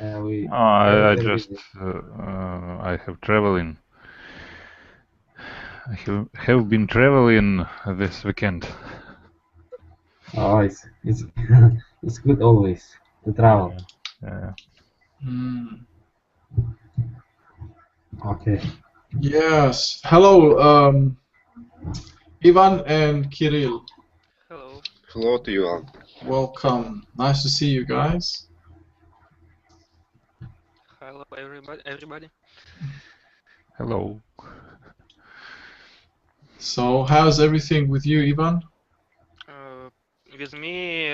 We I very just busy. I have traveling. I have been traveling this weekend. Oh, it's it's good always to travel. Yeah, yeah. Mm. Okay. Yes. Hello, Ivan and Kirill. Hello. Hello to you all. Welcome. Nice to see you guys. Hello, everybody. Hello. So, how's everything with you, Ivan? Uh, with me,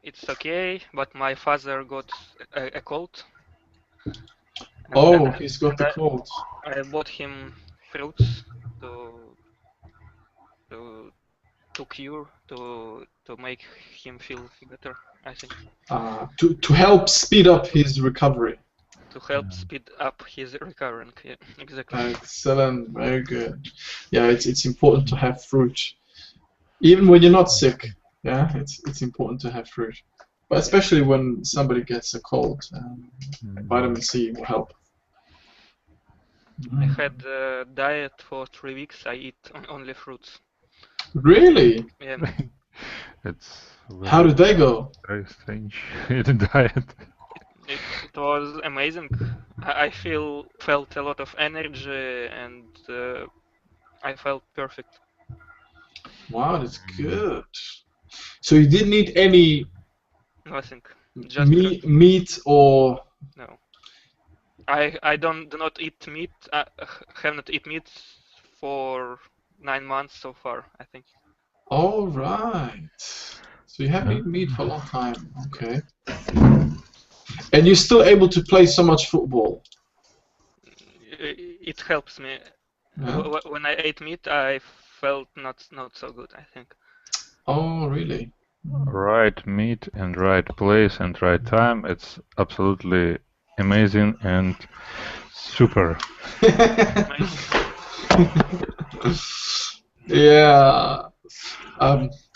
it's okay, but my father got a cold, and, and, Oh, I- he's got and the cold. I bought him fruits to to to cure to make him feel better. I think To help speed up his recovery. to help speed up his recovering. Yeah, exactly. Excellent. Very good. Yeah, it's important to have fruit, even when you're not sick. Yeah, it's important to have fruit, but especially when somebody gets a cold, vitamin C will help. I had a diet for 3 weeks. I eat only fruits. Really? Yeah, It's How very, did they go? very strange eating diet. it was amazing. I felt a lot of energy and I felt perfect. Wow, that's good. So you didn't eat any Nothing, just fruit. meat or No, I do not eat meat. I have not eat meat for 9 months so far, I think. all right. So you haven't eaten meat for a long time. Okay. And you're still able to play so much football. It helps me. Yeah. When I ate meat, I felt not so good, I think. Oh, really? Right meat and right place and right time. It's absolutely amazing and super. Amazing. Yeah.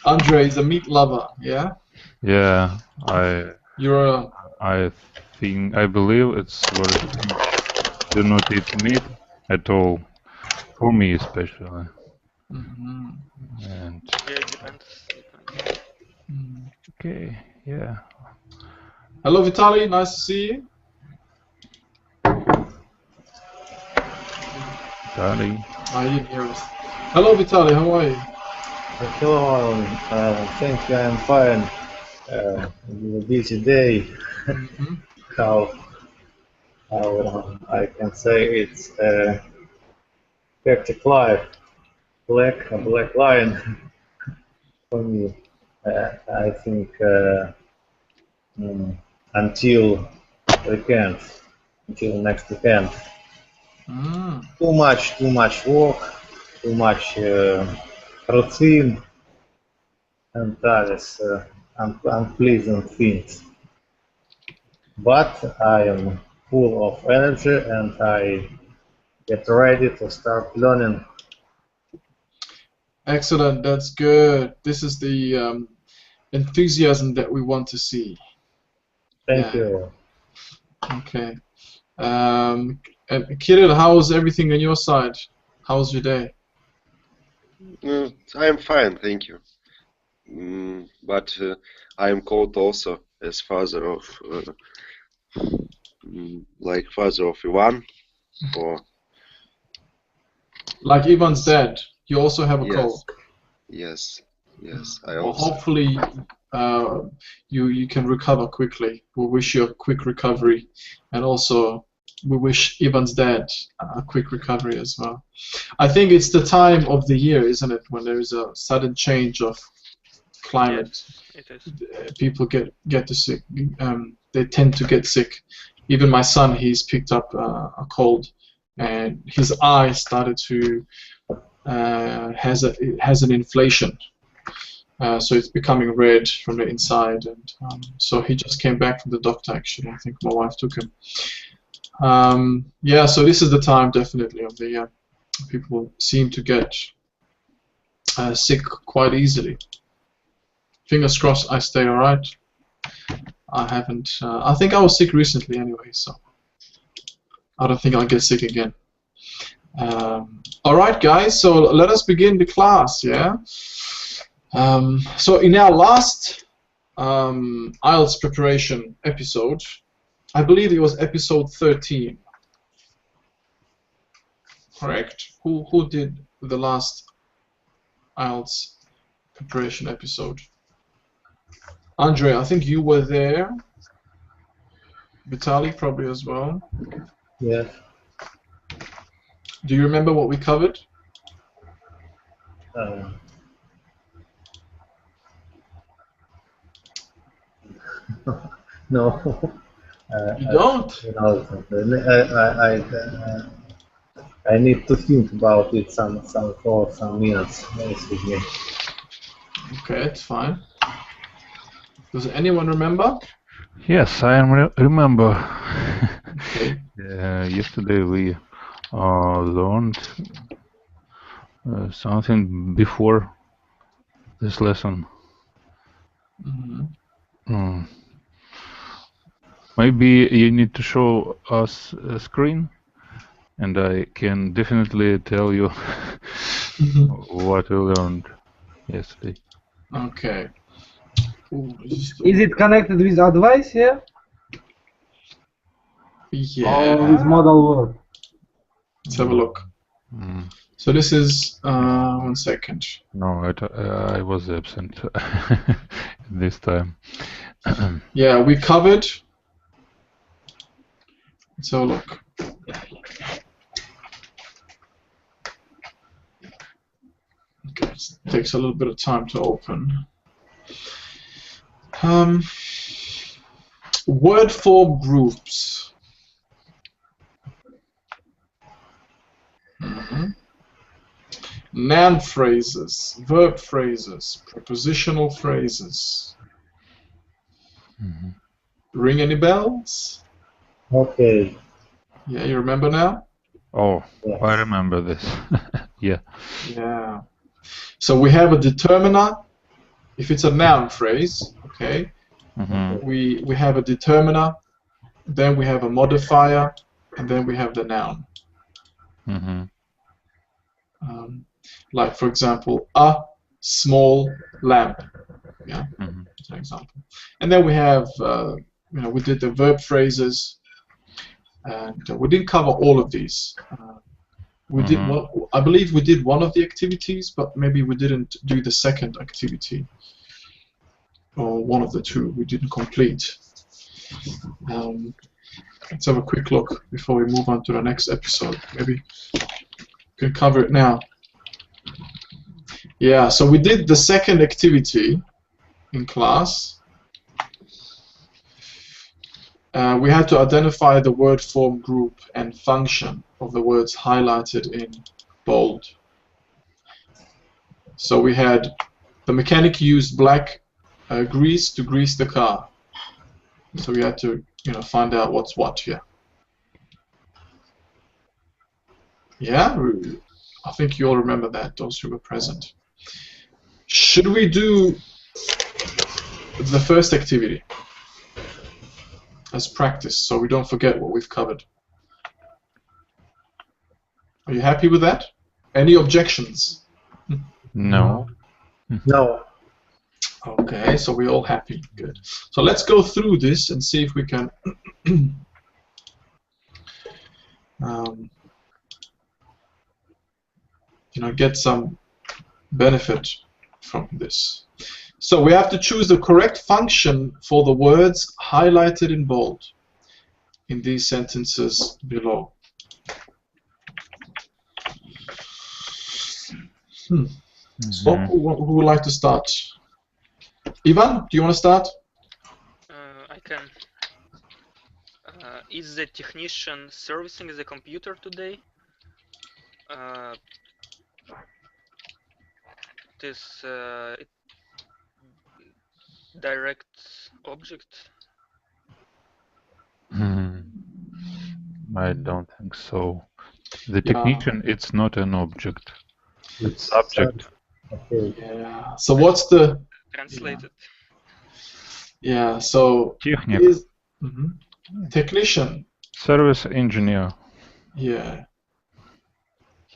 Andre is a meat lover. Yeah. Yeah, I You're a I I believe it's very strange. Do not eat meat at all. For me especially. mhm. And Yeah, it depends. okay, yeah. Hello, Vitaly. Nice to see you. Dali. I didn't hear us. Hello, Vitaly. How are you? Hello, thank you. I'm fine. A busy day. Mhm. How I can say it's a hectic life, a black line for me. I think mm, until weekend, until next weekend. Mm. Too much work, too much routine, and others unpleasant things. But I am full of energy and I get ready to start learning. Excellent. That's good. This is the enthusiasm that we want to see. Thank Yeah. you. Okay. And Kirill, how's everything on your side? How's your day? I am fine, thank you. But I am called also as father of, like father of Ivan. Or Like Ivan's dad, you also have a cold. yes, I Well, also. hopefully, you can recover quickly. We wish you a quick recovery, and also we wish Ivan's dad a quick recovery as well. I think it's the time of the year, isn't it, when there is a sudden change of climate. Yes, it is. People get to sick. They tend to get sick. Even my son, he's picked up a cold, and his eye started to has an inflation. So it's becoming red from the inside, and so he just came back from the doctor. Actually, I think my wife took him. Yeah, so this is the time definitely of the year. People seem to get sick quite easily. Fingers crossed I stay alright. I haven't. I think I was sick recently anyway, so I don't think I'll get sick again. All right, guys. So let us begin the class. Yeah. So in our last IELTS preparation episode, I believe it was episode 13. Correct. Who did the last IELTS preparation episode? Andre, I think you were there. Vitaly probably as well. Yes. Do you remember what we covered? No. You don't? I need to think about it for some minutes. Excuse me. Okay, it's fine. Does anyone remember? Yes, I remember. Okay. Yesterday we learned something before this lesson. Mm-hmm. Maybe you need to show us a screen, and I can definitely tell you what we learned yesterday. Okay. Ooh, Is it connected with advice? Yeah. Or with yeah. model word? Let's have a look. So this is 1 second. No, I was absent this time. Yeah, we covered. Let's have a look. Okay, it takes a little bit of time to open. Word form groups. Noun phrases, verb phrases, prepositional phrases. Ring any bells? Okay. Yeah, you remember now? Oh, Yes. I remember this. Yeah. Yeah. So we have a determiner. If it's a noun phrase, okay, we have a determiner, then we have a modifier, and then we have the noun. Like, for example, a small lamp. Yeah, that's an example. And then we have, we did the verb phrases, and we didn't cover all of these. We did one, I believe we did one of the activities, but maybe we didn't do the second activity, or one of the two we didn't complete. Let's have a quick look before we move on to the next episode. Maybe we can cover it now. Yeah, so we did the second activity in class. We had to identify the word form group and function of the words highlighted in bold. So we had the mechanic used black grease to grease the car. So we had to, find out what's what here. Yeah, I think you all remember that, those who were present. Should we do the first activity as practice so we don't forget what we've covered? Are you happy with that? Any objections? No. No. Okay, so we're all happy. Good. So let's go through this and see if we can get some benefit from this. So we have to choose the correct function for the words highlighted in bold in these sentences below. So who would like to start? Ivan, do you want to start? I can. Is the technician servicing the computer today? This direct object. I don't think so. The technician, it's not an object. It's subject. Okay. Yeah. So what's the Translated. Yeah, so Техник. is technician. Service engineer. Yeah.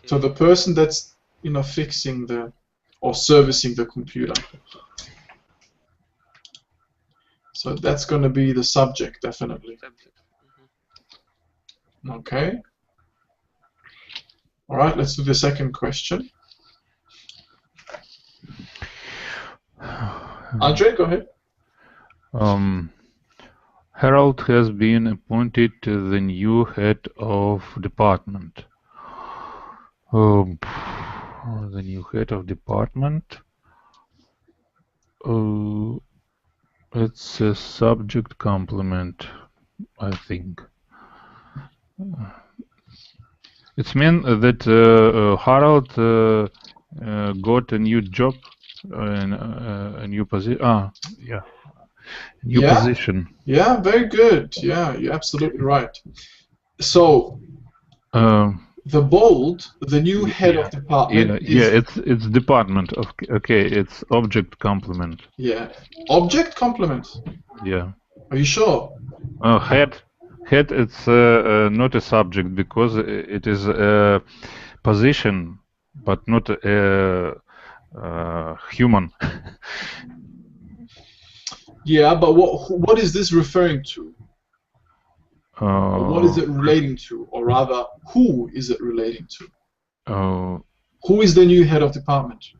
So the person that's fixing the or servicing the computer. So that's going to be the subject, definitely. Subject. Okay. All right, let's do the second question. Andre, go ahead. Harold has been appointed the new head of department. The new head of department. It's a subject complement, I think. It means that Harold got a new job, a new position. Yeah, new position. Yeah, very good. Yeah, you're absolutely right. So the bold, the new head of department. It's department. Okay, it's object complement. Yeah, object complement. Yeah. Are you sure? Head. It's not a subject because it is a position, but not a human. Yeah, but what is this referring to? What is it relating to? Or rather, who is it relating to? Who is the new head of department?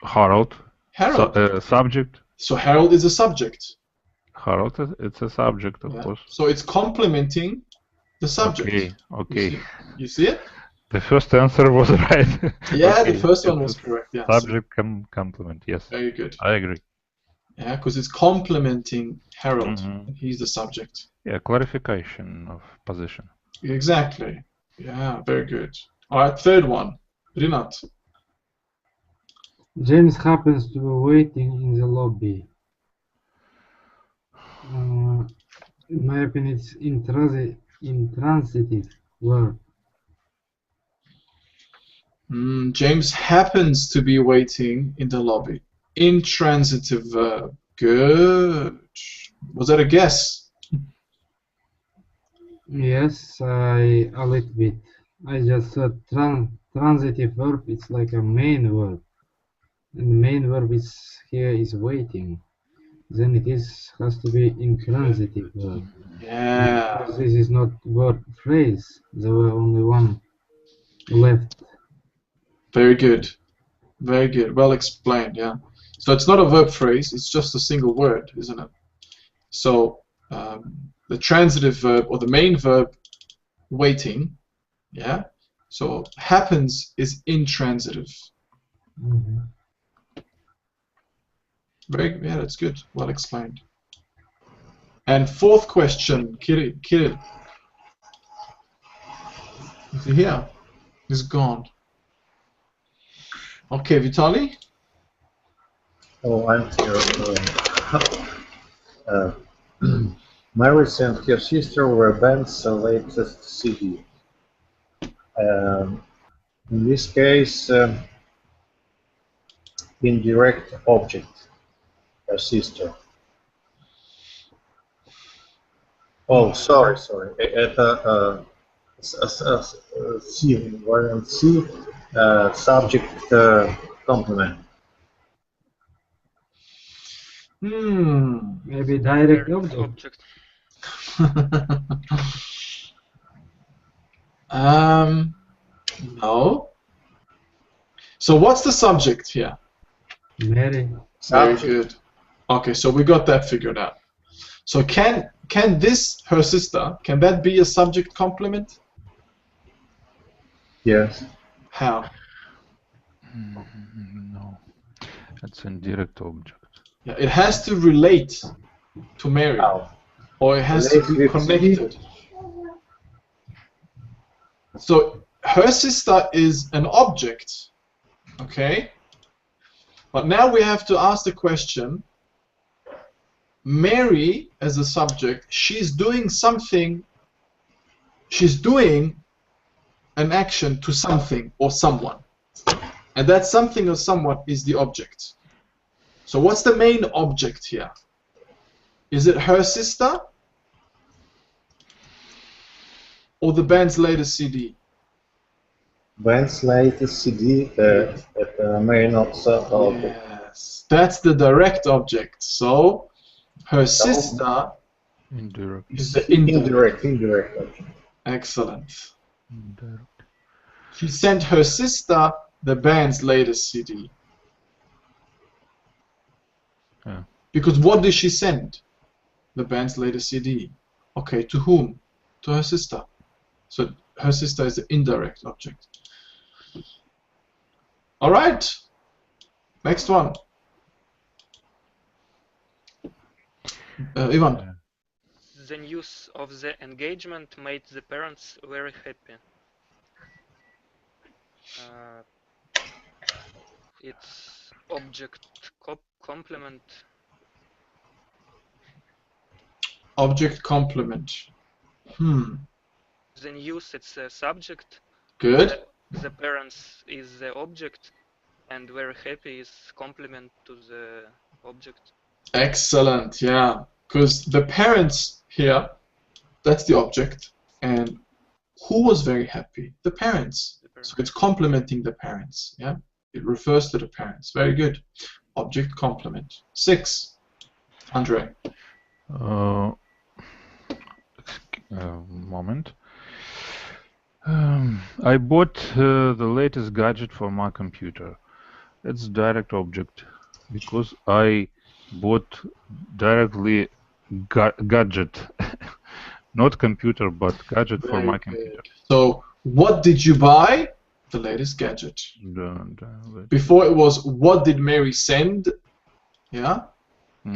Harold. Harold. Subject. So Harold is a subject. Harold, it's a subject, of course. So it's complementing the subject. Okay. You see it? The first answer was right. Yeah, the first one was correct. Yes. Subject complement. Yes. Very good. I agree. Yeah, because it's complementing Harold. And he's the subject. Yeah, clarification of position. Exactly. Yeah, very good. All right, third one. Rinat. James happens to be waiting in the lobby. In my opinion, it's intransitive verb. James happens to be waiting in the lobby. Intransitive verb. Good. Was that a guess? Yes, a little bit. I just thought transitive verb, it's like a main verb. And the main verb here is waiting. Then it has to be intransitive verb. Yeah. Because this is not word phrase. There were only one left. Very good. Very good. Well explained, yeah. So it's not a verb phrase, it's just a single word, isn't it? So the transitive verb or the main verb waiting, yeah. So happens is intransitive. Yeah, that's good. Well explained. And fourth question, Kirill. Is he here? He's gone. Okay, Vitaly? Oh, I'm here. Maris and her sister were band's latest CD. In this case, indirect object, her sister. Oh, sorry. Это C, variant C, subject complement. Maybe direct object. No. So what's the subject here? Mary. Very good. Okay, so we got that figured out. So can this, her sister, can that be a subject complement? Yes. How? No. It's indirect object. Yeah, it has to relate to Mary. How? Or it has to be connected. So her sister is an object, okay? But now we have to ask the question, Mary as a subject, she's doing something, she's doing an action to something or someone. And that something or someone is the object. So what's the main object here? Is it her sister or the band's latest CD? Band's latest CD at main object. Yes, that's the direct object. So her sister Indirect. is the indirect. Indirect object. Excellent. Indirect. She sent her sister the band's latest CD. Yeah. Because what did she send? The band's latest CD. Okay, to whom? To her sister. So her sister is the indirect object. All right. Next one. Ivan. The news of the engagement made the parents very happy. It's object complement. Object complement. The news, it's a subject. Good. The parents is the object, and very happy is complement to the object. Excellent, yeah. Because the parents here, that's the object, and who was very happy? The parents. So it's complementing the parents, yeah? It refers to the parents. Very good. Object complement. 6. Andre. Moment. I bought the latest gadget for my computer. It's direct object because I bought directly gadget, not computer, but gadget for my computer. So, what did you buy? The latest gadget. Before it was, what did Mary send? Yeah,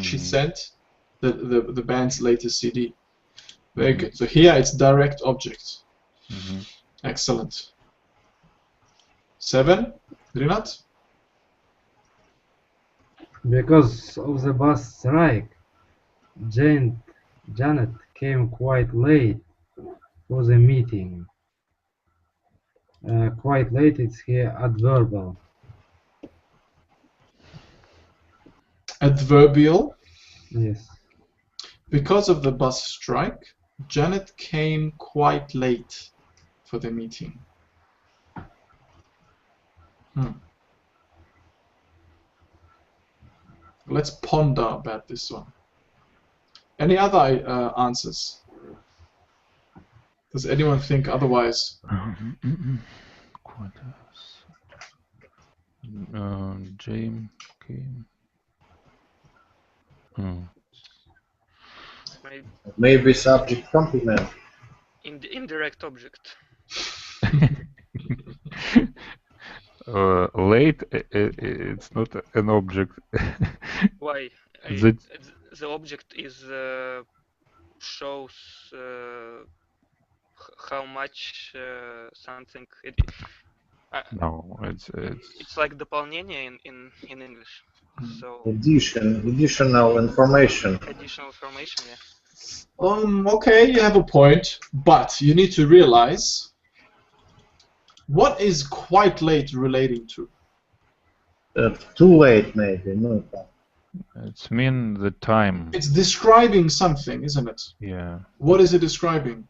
she sent the band's latest CD. Very good. So here it's direct object. Excellent. 7, Rinat? Because of the bus strike, Janet came quite late for the meeting. Quite late, it's here adverbial. Adverbial? Yes. Because of the bus strike, Janet came quite late for the meeting. Let's ponder about this one. Any other answers? Does anyone think otherwise? James came. Maybe subject complement. Indirect object. Late, it's not an object. Why? The object is shows how much something. No, it's like дополнение in English. So additional information. Additional information, yeah. Okay, you have a point, but you need to realize what is quite late relating to. Too late, maybe. No. It's mean the time. It's describing something, isn't it? Yeah. What is it describing?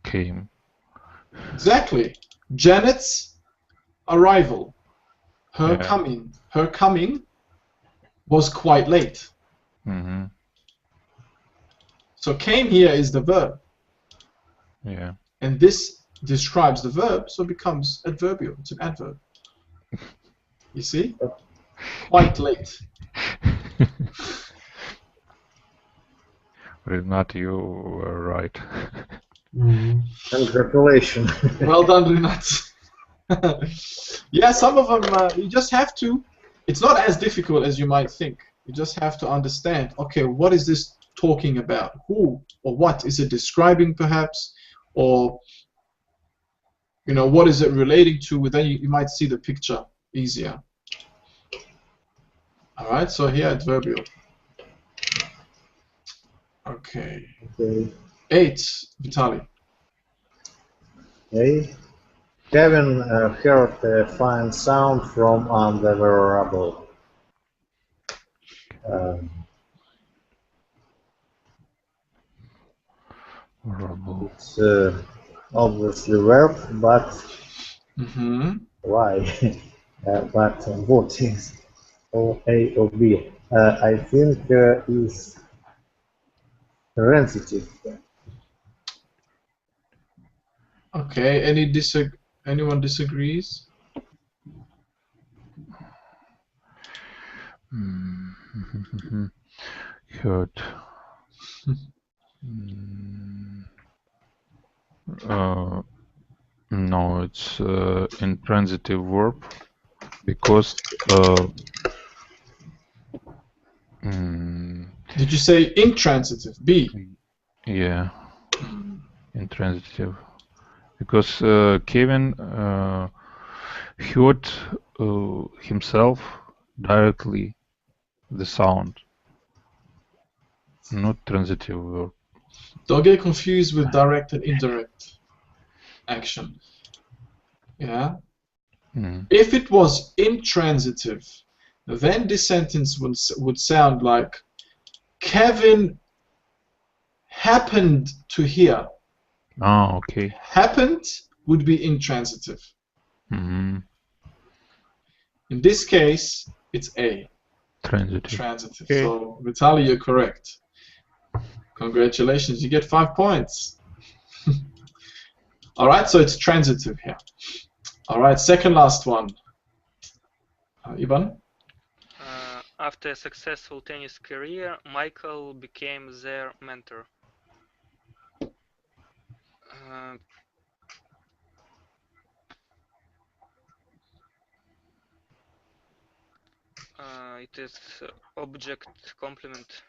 Came. Exactly. Janet's arrival. Her Yeah. coming. Her coming was quite late. So came here is the verb. Yeah. And this describes the verb, so it becomes adverbial. It's an adverb. You see? Quite late. Renat, you were right. Congratulations. Well done, Renat. Yeah, some of them, you just have to, it's not as difficult as you might think. You just have to understand, okay, what is this talking about? Who or what? Is it describing perhaps? Or, you know, what is it relating to? Then you might see the picture easier. Alright, so here adverbial. Okay. 8, Vitaly. Okay. Kevin heard a fine sound from under the rubble. Um, Horrible. it's obviously verb, but Mm-hmm. why? But what is or A or B? I think is transitive. Okay. Anyone disagrees? Hurt. Mm, no, it's intransitive verb because Did you say intransitive? B. yeah, intransitive because Kevin heard himself directly the sound, not transitive verb. Don't get confused with direct and indirect action. Yeah. If it was intransitive, then this sentence would sound like Kevin happened to hear. Ah, okay. Happened would be intransitive. Mm-hmm. In this case, it's A. Transitive. Transitive. Okay. So, Vitaly, you're correct. Congratulations, you get 5 points. Alright, so it's transitive here. Alright, second last one. Ivan? After a successful tennis career, Michael became their mentor. It is object complement.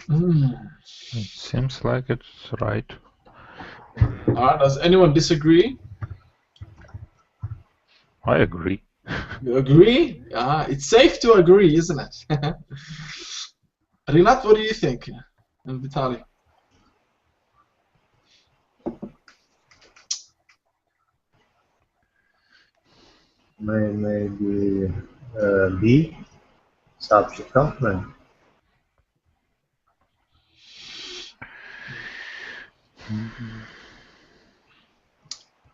It seems like it's right. Alright, does anyone disagree? I agree. You agree? It's safe to agree, isn't it? Rinat, what do you think? And Vitaly? Maybe B, subject complement.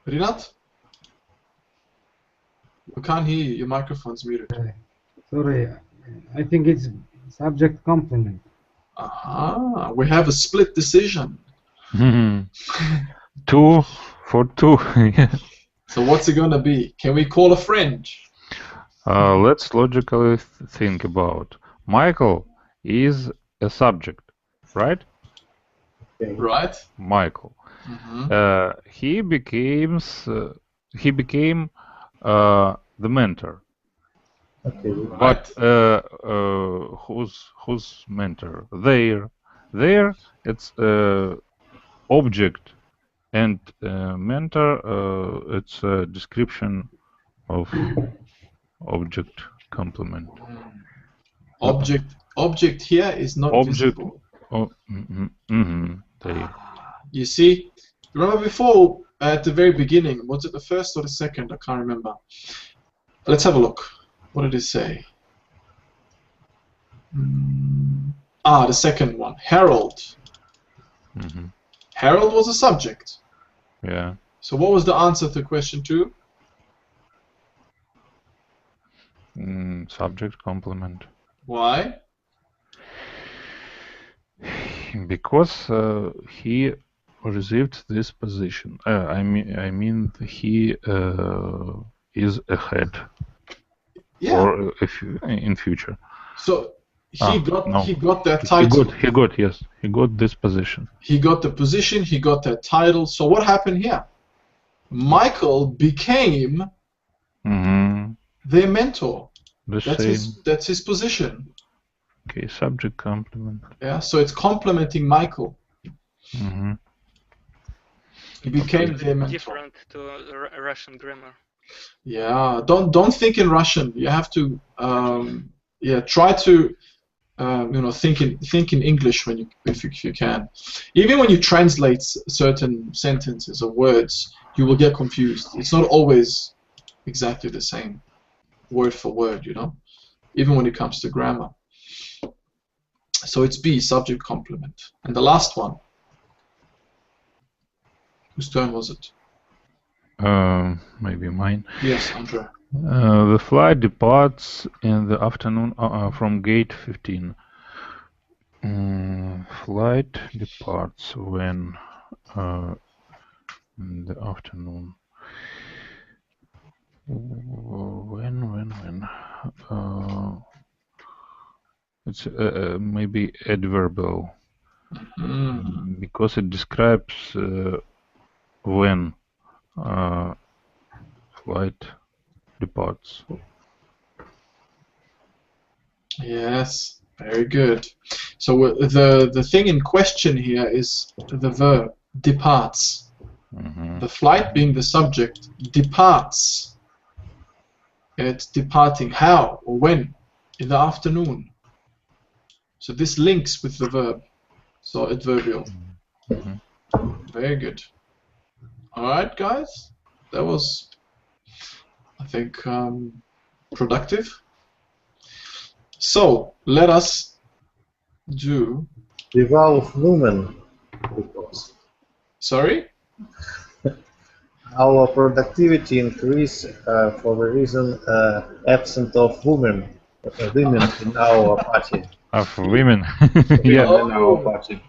Rinat? We can't hear you. Your microphone's muted. Sorry, I think it's subject complement. We have a split decision. 2 for 2. So what's it gonna be? Can we call a friend? Let's logically think about. Michael is a subject, right? Okay. Right. Michael. He became the mentor. Okay. Right. But who's mentor? There it's object, and mentor it's a description of object complement. Object here is not Object. visible. Oh, there. You see, remember before at the very beginning, was it the first or the second? I can't remember. Let's have a look. What did it say? The second one. Harold. Harold was a subject. Yeah. So what was the answer to question 2? Subject complement. Why? Because he received this position. I mean he is ahead. Yeah. Or in future. So he got that title. He got this position. He got the position. He got that title. So what happened here? Michael became their mentor. That's his position. Okay, subject complement. Yeah, so it's complimenting Michael. He became their mentor. Different to Russian grammar. Yeah, don't think in Russian. You have to try to think in English when if you can. Even when you translate certain sentences or words, you will get confused. It's not always exactly the same, word for word, you know. even when it comes to grammar. So it's B, subject complement. And the last one. Whose turn was it? Maybe mine. Yes, Andre. The flight departs in the afternoon from gate 15. Flight departs when in the afternoon. When? It's maybe adverbial because it describes when flight departs. Yes, very good. So the thing in question here is the verb departs. The flight being the subject departs. It's departing how or when? In the afternoon. So this links with the verb. So adverbial. Very good. All right, guys. That was, I think, productive. So let us do. The vowel lumen. Because Sorry. our productivity increase for the reason absent of women in our party. Of women. Yeah, Oh. in our party.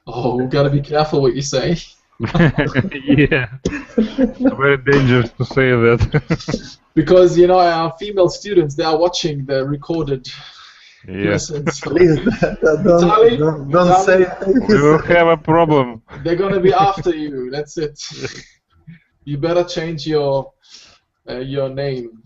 Oh, we gotta be careful what you say. Yeah. It's very dangerous to say that. Because, you know, our female students, they are watching the recorded lessons. So Please don't say We will have a problem. they're gonna be after you. That's it. You better change your name.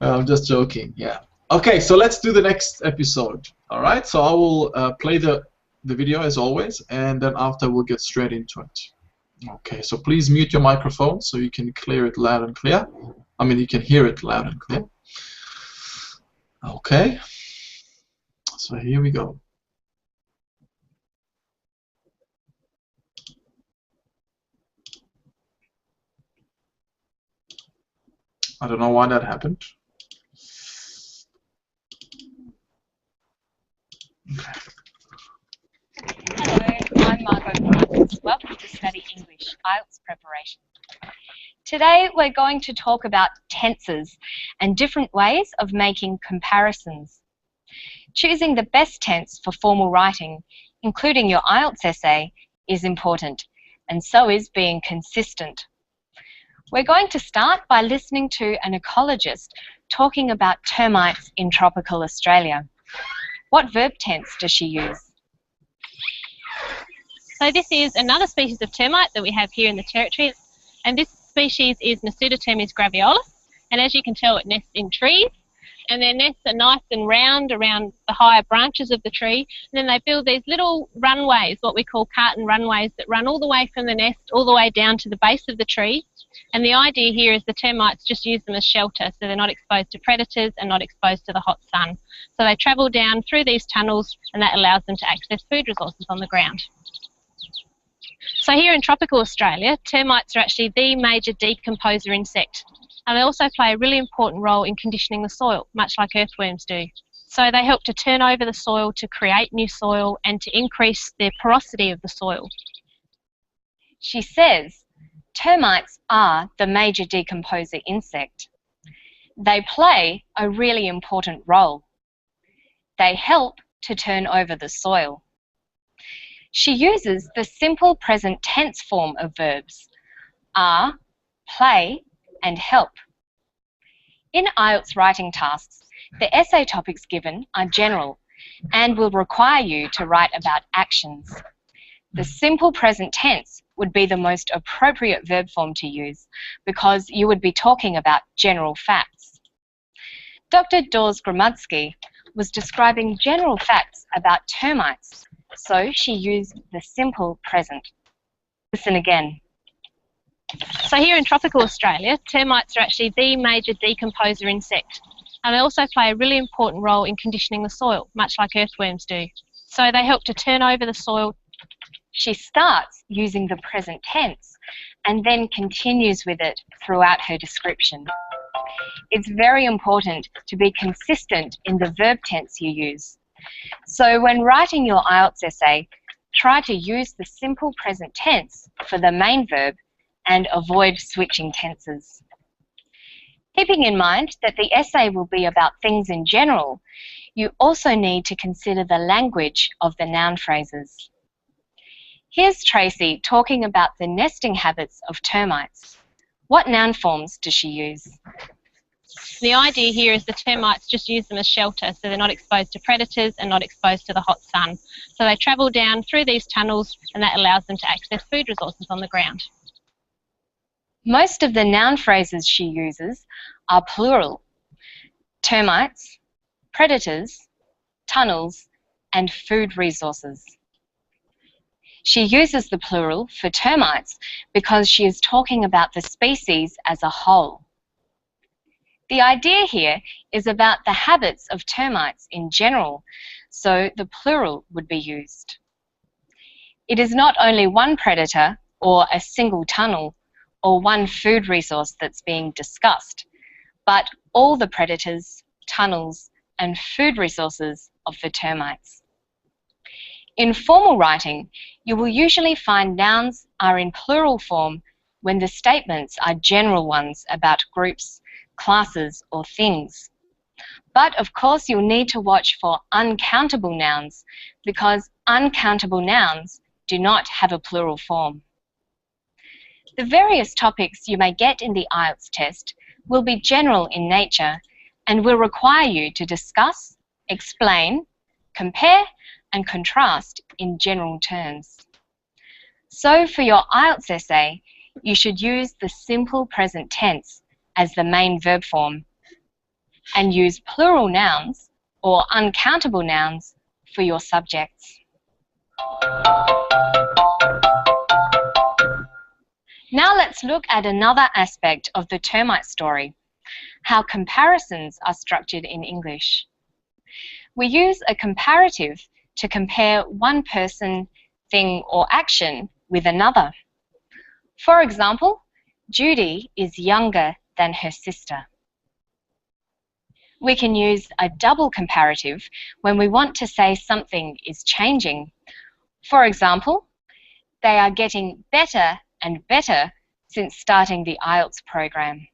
I'm just joking. Yeah. Okay, so let's do the next episode. All right. So I will play the video as always, and then after we'll get straight into it. Okay. So please mute your microphone so you can clear it loud and clear. I mean, you can hear it loud and clear. Okay. So here we go. I don't know why that happened. Hello, I'm Margot Marcus. Welcome to Study English, IELTS preparation. Today we're going to talk about tenses and different ways of making comparisons. Choosing the best tense for formal writing, including your IELTS essay, is important, and so is being consistent. We're going to start by listening to an ecologist talking about termites in tropical Australia. What verb tense does she use? So this is another species of termite that we have here in the territory, and this species is Pseudotermes graveolus, and as you can tell it nests in trees, and their nests are nice and round around the higher branches of the tree, and then they build these little runways, what we call carton runways, that run all the way from the nest all the way down to the base of the tree. And the idea here is the termites just use them as shelter, so they're not exposed to predators and not exposed to the hot sun. So they travel down through these tunnels, and that allows them to access food resources on the ground. So here in tropical Australia, termites are actually the major decomposer insect. And they also play a really important role in conditioning the soil, much like earthworms do. So they help to turn over the soil to create new soil and to increase the porosity of the soil. She says, termites are the major decomposer insect. They play a really important role. They help to turn over the soil. She uses the simple present tense form of verbs, are, play, and help. In IELTS writing tasks, the essay topics given are general and will require you to write about actions. The simple present tense would be the most appropriate verb form to use because you would be talking about general facts. Dr. Dawes Gramudsky was describing general facts about termites, so she used the simple present. Listen again. So here in tropical Australia, termites are actually the major decomposer insect. And they also play a really important role in conditioning the soil, much like earthworms do. So they help to turn over the soil. She starts using the present tense and then continues with it throughout her description. It's very important to be consistent in the verb tense you use. So when writing your IELTS essay, try to use the simple present tense for the main verb and avoid switching tenses. Keeping in mind that the essay will be about things in general, you also need to consider the language of the noun phrases. Here's Tracy talking about the nesting habits of termites. What noun forms does she use? The idea here is the termites just use them as shelter, so they're not exposed to predators and not exposed to the hot sun. So they travel down through these tunnels, and that allows them to access food resources on the ground. Most of the noun phrases she uses are plural: termites, predators, tunnels, and food resources. She uses the plural for termites because she is talking about the species as a whole. The idea here is about the habits of termites in general, so the plural would be used. It is not only one predator or a single tunnel or one food resource that's being discussed, but all the predators, tunnels, and food resources of the termites. In formal writing, you will usually find nouns are in plural form when the statements are general ones about groups, classes, or things. But of course, you'll need to watch for uncountable nouns because uncountable nouns do not have a plural form. The various topics you may get in the IELTS test will be general in nature and will require you to discuss, explain, compare, and contrast in general terms. So for your IELTS essay, you should use the simple present tense as the main verb form and use plural nouns or uncountable nouns for your subjects. Now let's look at another aspect of the termite story, how comparisons are structured in English. We use a comparative to compare one person, thing, or action with another. For example, Judy is younger than her sister. We can use a double comparative when we want to say something is changing. For example, they are getting better and better since starting the IELTS program.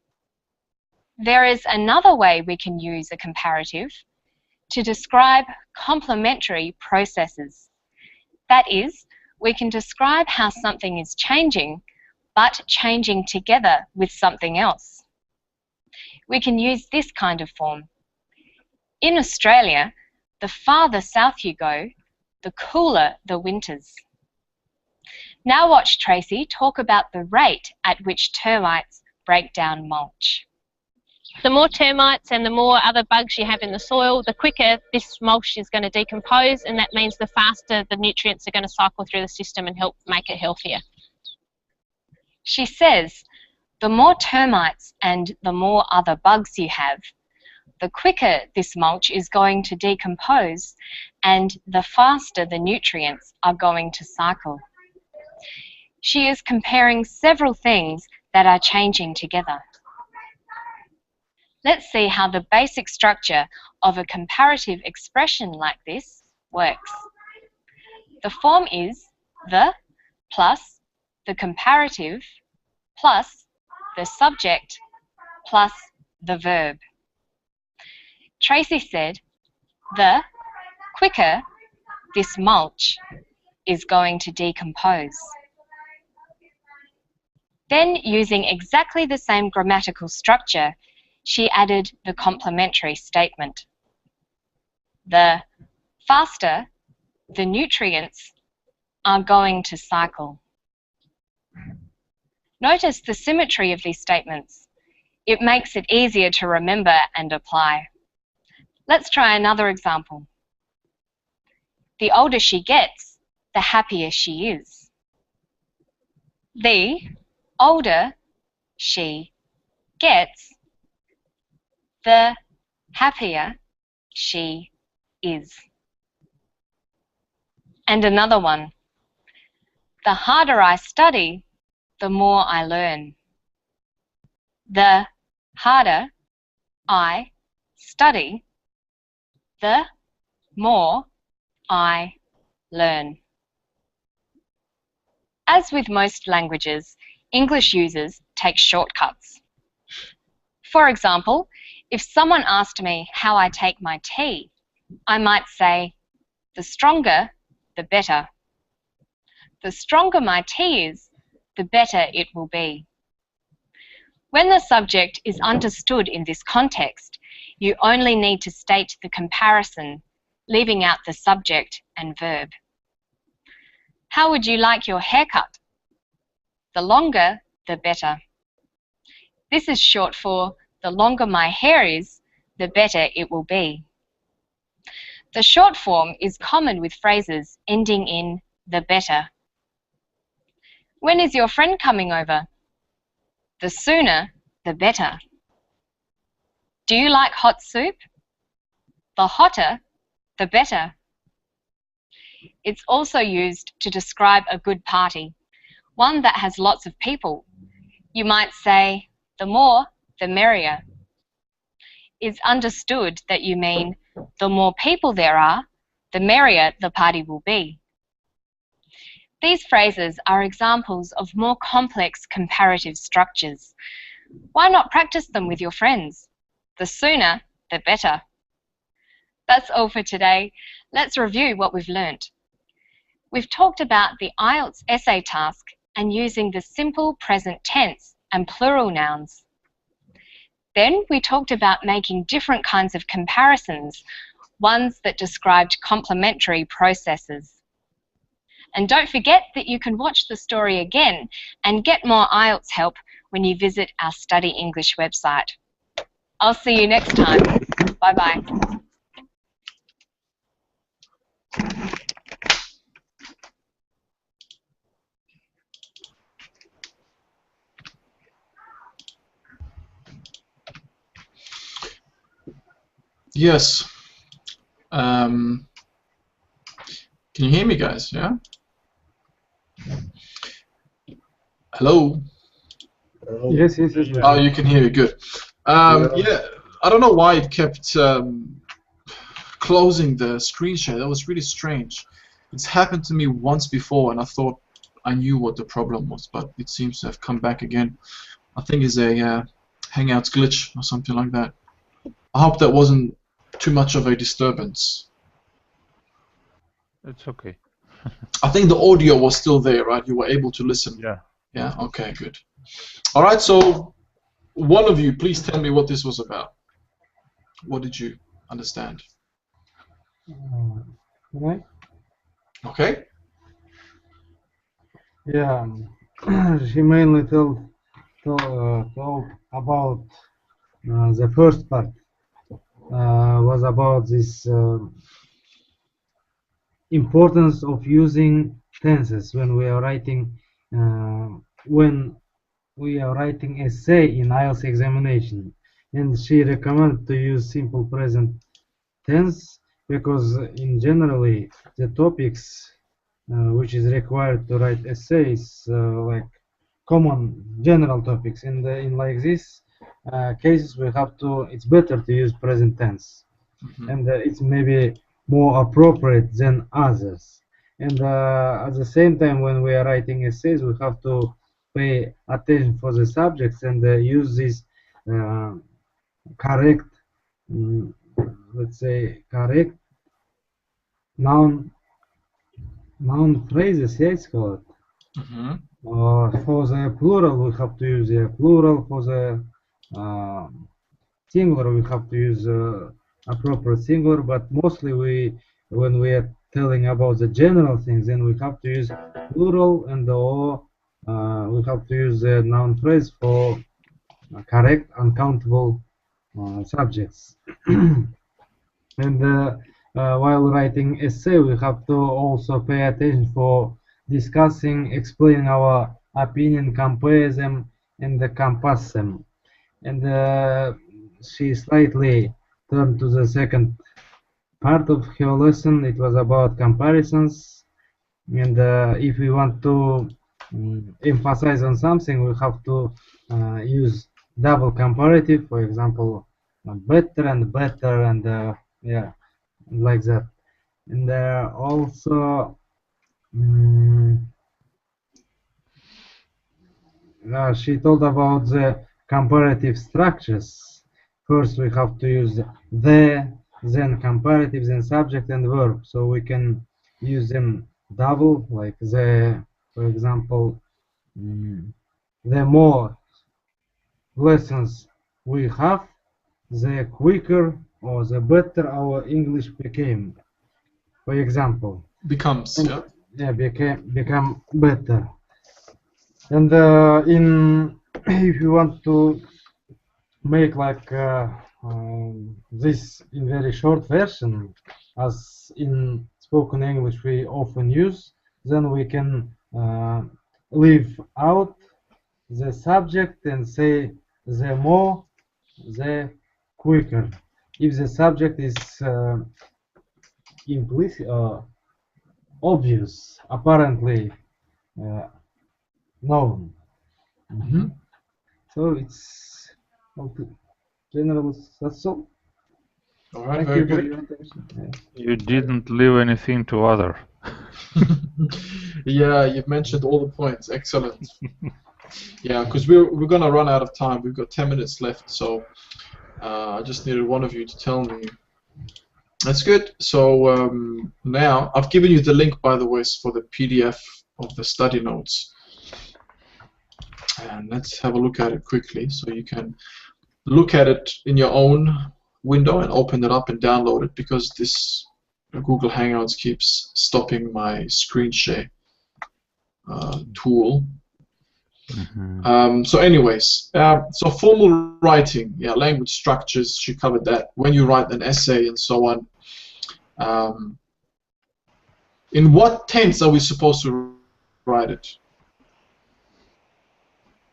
There is another way we can use a comparative to describe complementary processes. That is, we can describe how something is changing, but changing together with something else. We can use this kind of form. In Australia, the farther south you go, the cooler the winters. Now watch Tracy talk about the rate at which termites break down mulch. The more termites and the more other bugs you have in the soil, the quicker this mulch is going to decompose, and that means the faster the nutrients are going to cycle through the system and help make it healthier. She says, the more termites and the more other bugs you have, the quicker this mulch is going to decompose and the faster the nutrients are going to cycle. She is comparing several things that are changing together. Let's see how the basic structure of a comparative expression like this works. The form is the plus the comparative plus the subject plus the verb. Tracy said, the quicker this mulch is going to decompose. Then, using exactly the same grammatical structure, she added the complementary statement. The faster the nutrients are going to cycle. Notice the symmetry of these statements. It makes it easier to remember and apply. Let's try another example. The older she gets, the happier she is. The older she gets, the happier she is. And another one. The harder I study, the more I learn. The harder I study, the more I learn. As with most languages, English users take shortcuts. For example, if someone asked me how I take my tea, I might say, the stronger, the better. The stronger my tea is, the better it will be. When the subject is understood in this context, you only need to state the comparison, leaving out the subject and verb. How would you like your haircut? The longer, the better. This is short for the longer my hair is, the better it will be. The short form is common with phrases ending in the better. When is your friend coming over? The sooner, the better. Do you like hot soup? The hotter, the better. It's also used to describe a good party, one that has lots of people. You might say, the more, the merrier. It's understood that you mean the more people there are, the merrier the party will be. These phrases are examples of more complex comparative structures. Why not practice them with your friends? The sooner, the better. That's all for today. Let's review what we've learnt. We've talked about the IELTS essay task and using the simple present tense and plural nouns. Then we talked about making different kinds of comparisons, ones that described complementary processes. And don't forget that you can watch the story again and get more IELTS help when you visit our Study English website. I'll see you next time. Bye-bye. Yes. Can you hear me, guys? Yeah? Hello? Yes, yes, yes. Oh, you can hear me. Good. Yeah, I don't know why it kept closing the screen share. That was really strange. It's happened to me once before, and I thought I knew what the problem was, but it seems to have come back again. I think it's a Hangouts glitch or something like that. I hope that wasn't too much of a disturbance. It's okay. I think the audio was still there, right? You were able to listen. Yeah. Yeah, okay, good. All right, so one of you, please tell me what this was about. What did you understand? Right? Okay. Yeah, she mainly told about the first part was about this importance of using tenses when we are writing essay in IELTS examination, and she recommended to use simple present tense because in generally the topics which is required to write essays like common general topics in like this cases we have to, it's better to use present tense. And it's maybe more appropriate than others. And at the same time, when we are writing essays, we have to pay attention for the subjects and use this correct, let's say, correct noun phrases. Yeah, it's called. For the plural, we have to use the plural. For the singular, we have to use appropriate singular, but mostly when we are telling about the general things, then we have to use plural, and we have to use the noun phrase for correct uncountable subjects. And while writing essay, we have to also pay attention for discussing, explaining our opinion, compare them, and compass them. And she slightly turned to the second part of her lesson. It was about comparisons, And if we want to emphasize on something, we have to use double comparative, for example, better and better, and yeah, like that. And also, she told about the comparative structures. First, we have to use the, then comparative, then subject and verb. So we can use them double, like the, for example, the more lessons we have, the quicker or the better our English became. For example, Becomes, and, yeah. yeah, become better. And in if you want to make like this in very short version, as in spoken English we often use, then we can leave out the subject and say the more, the quicker. If the subject is implicit, obvious, apparently known. So it's general. That's all. All right, Thank very you for good. your attention. Yeah. You didn't leave anything to other. Yeah, you've mentioned all the points. Excellent. Yeah, because we're gonna run out of time. We've got 10 minutes left, so I just needed one of you to tell me. That's good. So now I've given you the link, by the way, for the PDF of the study notes, and let's have a look at it quickly, so you can look at it in your own window and open it up and download it, because this Google Hangouts keeps stopping my screen share tool. So anyways, so formal writing, yeah, language structures, she covered that. When you write an essay and so on, in what tense are we supposed to write it?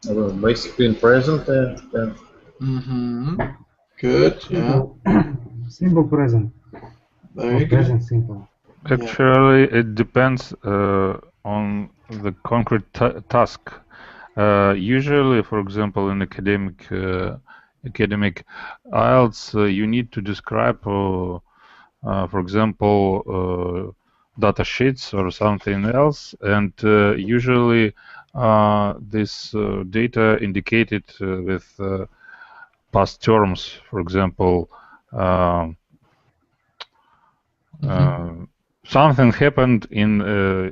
Well, basically in present. Good, yeah. Simple present. Very Present good. simple. Actually, it depends on the concrete task. Usually, for example, in academic IELTS, you need to describe, for example, data sheets or something else, and usually this data indicated with past terms. For example, something happened in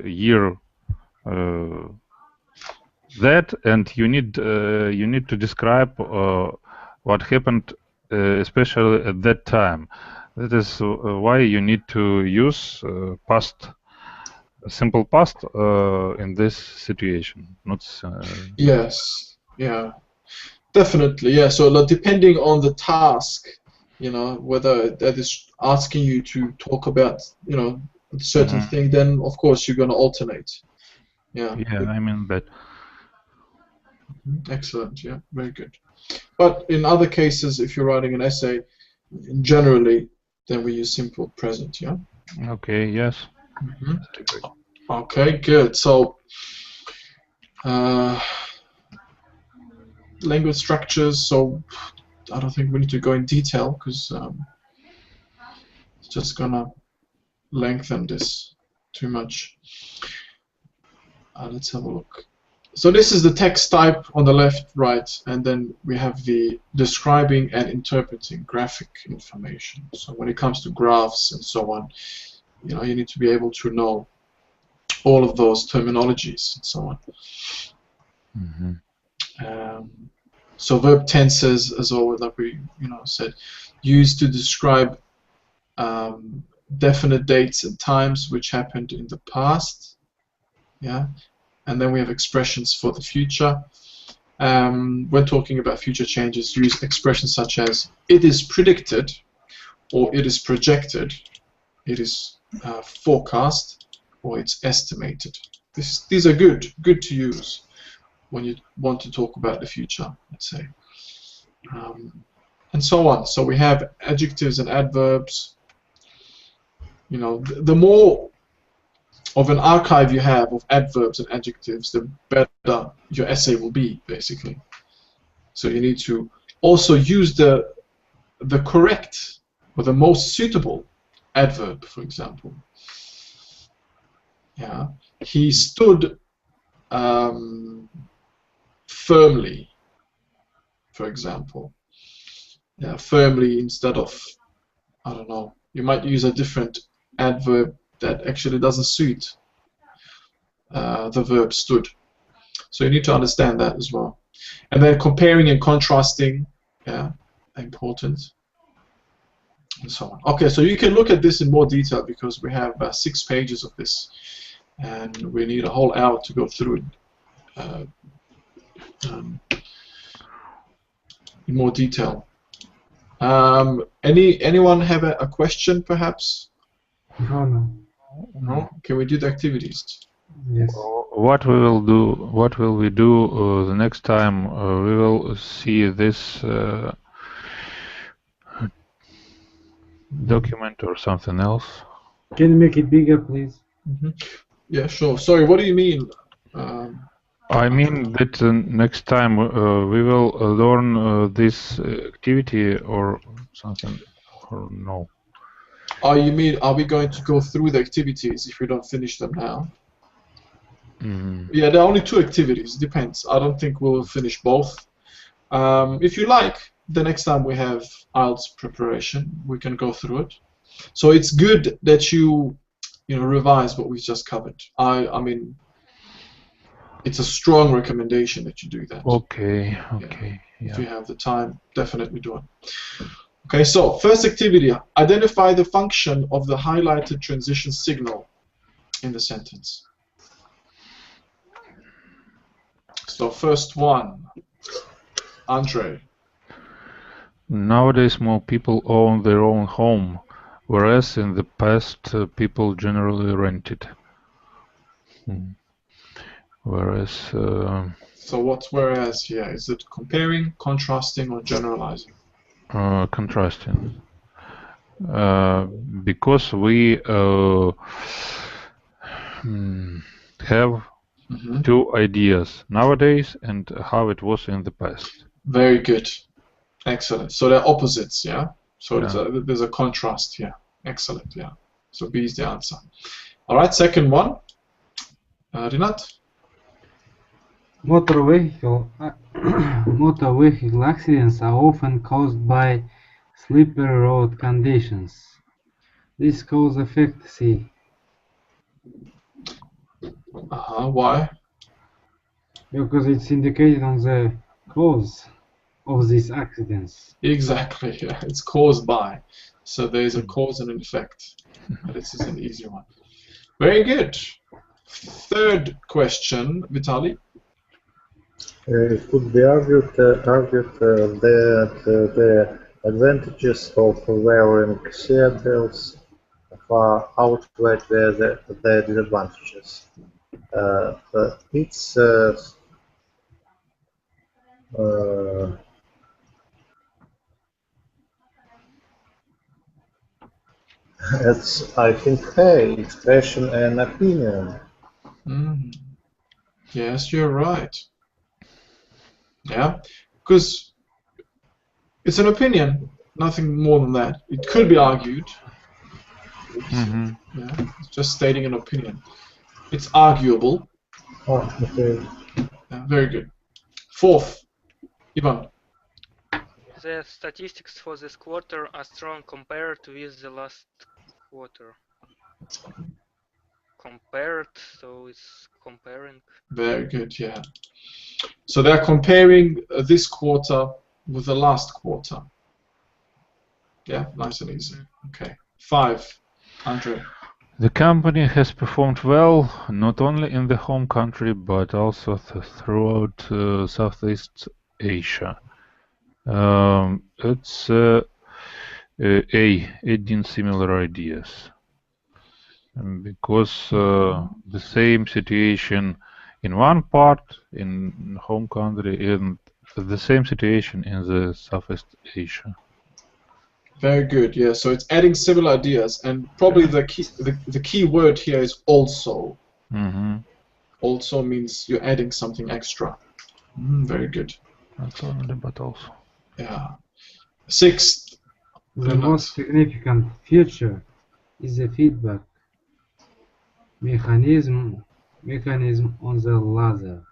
year that, and you need to describe what happened, especially at that time. That is why you need to use past, simple past in this situation. Not. Yes. Yeah. Definitely. Yeah. So like, depending on the task, whether that is asking you to talk about, a certain thing, then of course you're going to alternate. Yeah. Yeah, I mean that. Excellent. Yeah. Very good. But in other cases, if you're writing an essay, generally, then we use simple present. Yeah. Okay. Yes. Okay. Good. So. Language structures, so I don't think we need to go in detail, because it's just gonna lengthen this too much. Let's have a look. So this is the text type on the left, right, and then we have the describing and interpreting graphic information. So when it comes to graphs and so on, you need to be able to know all of those terminologies and so on. So verb tenses, as always, like we said, used to describe definite dates and times which happened in the past. Yeah, and then we have expressions for the future. When talking about future changes, use expressions such as "it is predicted," or "it is projected," "it is forecast," or "it's estimated." These are good to use when you want to talk about the future, let's say, and so on. So we have adjectives and adverbs. The more of an archive you have of adverbs and adjectives, the better your essay will be, basically. So you need to also use the correct or the most suitable adverb, for example. Yeah, he stood firmly, for example. Yeah, firmly instead of, I don't know, you might use a different adverb that actually doesn't suit the verb stood. So you need to understand that as well. And then comparing and contrasting, yeah, important, and so on. Okay, so you can look at this in more detail because we have 6 pages of this, and we need a whole hour to go through it in more detail. Anyone have a question, perhaps? No. No? Can we do the activities? Yes. What we will do? What will we do the next time? We will see this document or something else. Can you make it bigger, please? Yeah, sure. Sorry, what do you mean? I mean that next time we will learn this activity or something, or no? Oh, you mean, are we going to go through the activities if we don't finish them now? Yeah, there are only 2 activities. Depends. I don't think we'll finish both. If you like, the next time we have IELTS preparation, we can go through it. So it's good that you revise what we just covered. I mean, it's a strong recommendation that you do that. Okay. If you have the time, definitely do it. Okay, so first activity, identify the function of the highlighted transition signal in the sentence. So first one, Andre. Nowadays more people own their own home, whereas in the past people generally rented. Whereas... So what's whereas here? Is it comparing, contrasting, or generalizing? Contrasting. Because we have 2 ideas nowadays and how it was in the past. Very good. Excellent. So they're opposites, yeah? So there's a contrast here. Excellent, yeah. So B is the answer. All right, second one. Rinat? Motor vehicle accidents are often caused by slippery road conditions. This cause effect C. Why? Because it's indicated on the cause of these accidents. Exactly, yeah. It's caused by. So there's a cause and an effect. This is an easy one. Very good. Third question, Vitaly. It could be argued that the advantages of wearing seatbelts far outweigh the disadvantages. It's, I think, expression and opinion. Yes, you're right. Yeah, because it's an opinion, nothing more than that. It could be argued. Yeah, it's just stating an opinion. It's arguable. Oh, okay. Yeah, very good. Fourth, Ivan. The statistics for this quarter are strong compared with the last quarter. Compared, so it's comparing. Very good, yeah. So they're comparing this quarter with the last quarter. Yeah, nice and easy. Okay. 5, Andre. The company has performed well, not only in the home country, but also throughout Southeast Asia. It's adding similar ideas. Because the same situation in one part in home country and the same situation in the Southeast Asia. Very good. Yeah. So it's adding similar ideas, and probably the key word here is also. Mm-hmm. Also means you're adding something extra. Very good. Not only, but also. Yeah. Sixth. The most significant feature is the feedback mechanism on the laser.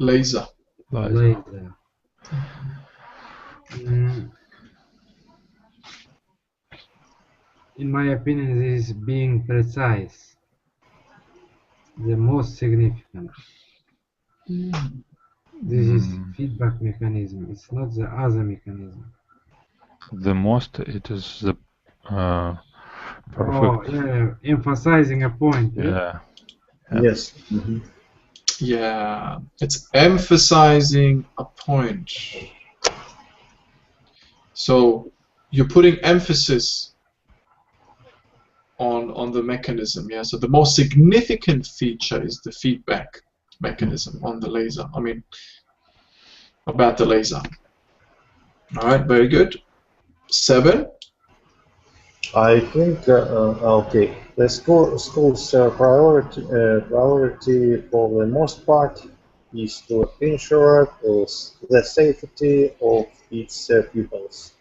Laser. Laser. In my opinion, this is being precise. The most significant. This is feedback mechanism. It's not the other mechanism. The most, it is the perfect. Oh, yeah, emphasizing a point. Yeah. Yes. Yeah, it's emphasizing a point. So you're putting emphasis on the mechanism. Yeah. So the most significant feature is the feedback mechanism on the laser. I mean, about the laser. All right. Very good. 7. I think okay. The school's priority for the most part is to ensure the safety of its pupils.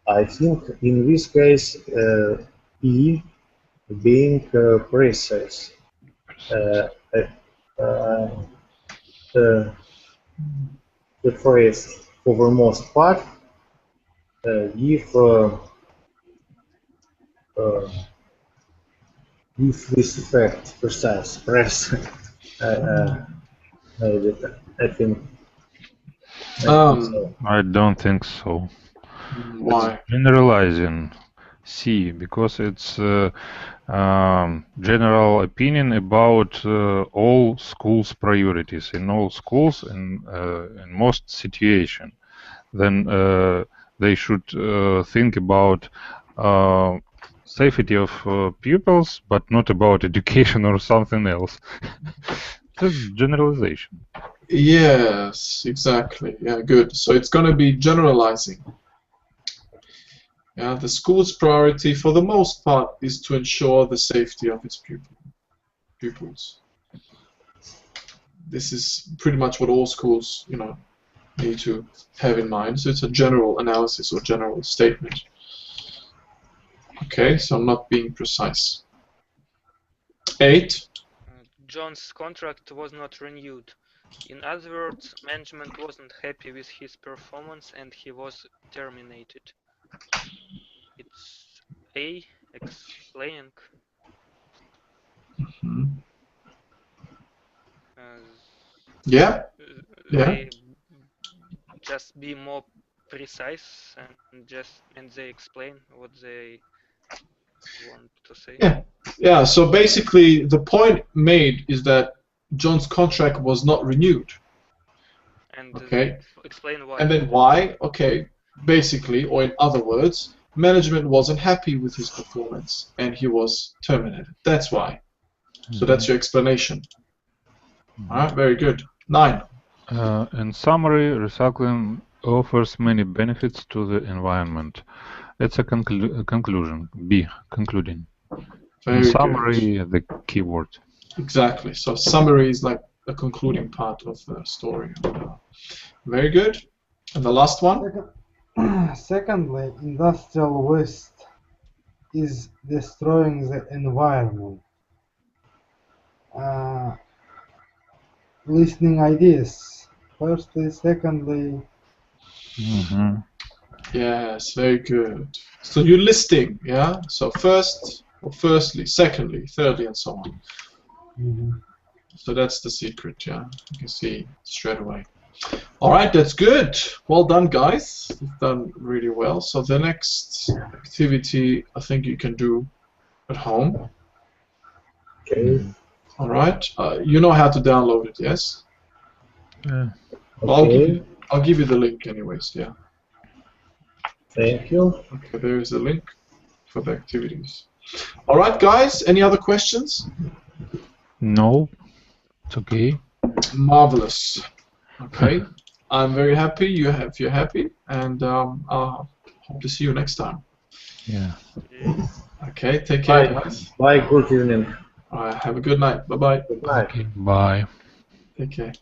I think in this case, E being precise. The phrase for the most part give this effect precise. I think so. I don't think so. Why? It's generalizing C because it's general opinion about all schools' priorities in all schools in most situation. Then they should think about safety of pupils, but not about education or something else. Just generalization. Yes, exactly. Yeah, good. So it's going to be generalizing. Yeah, the school's priority for the most part is to ensure the safety of its pupils. This is pretty much what all schools, need to have in mind. So it's a general analysis or general statement. Okay, so I'm not being precise. 8. John's contract was not renewed. In other words, management wasn't happy with his performance and he was terminated. It's A, explaining. Yeah. They just be more precise and they explain what they want to say. Yeah. So basically, the point made is that John's contract was not renewed. And okay. Explain why. And then why? Okay. Basically, or in other words, management wasn't happy with his performance and he was terminated. That's why. So that's your explanation. All right. Very good. 9. In summary, recycling offers many benefits to the environment. It's a conclusion. B, concluding. In summary, the keyword. Exactly. So summary is like a concluding part of the story. Very good. And the last one? Secondly, industrial waste is destroying the environment. Listening ideas. Firstly, secondly. Yes, very good. So you're listing, yeah? So firstly, secondly, thirdly, and so on. So that's the secret, yeah? You can see straight away. All right, that's good. Well done, guys. You've done really well. So the next activity, I think you can do at home. Okay. All right. You know how to download it, yes? Yeah. Okay. I'll give you the link anyways, yeah. Thank you. Okay, there is a link for the activities. All right, guys. Any other questions? No. It's okay. Marvelous. Okay. I'm very happy. You're happy, and I hope to see you next time. Yeah. Okay, take care, Bye. guys. Bye. Good evening. All right, have a good night. Bye bye. Good night. Okay. Bye. Take care.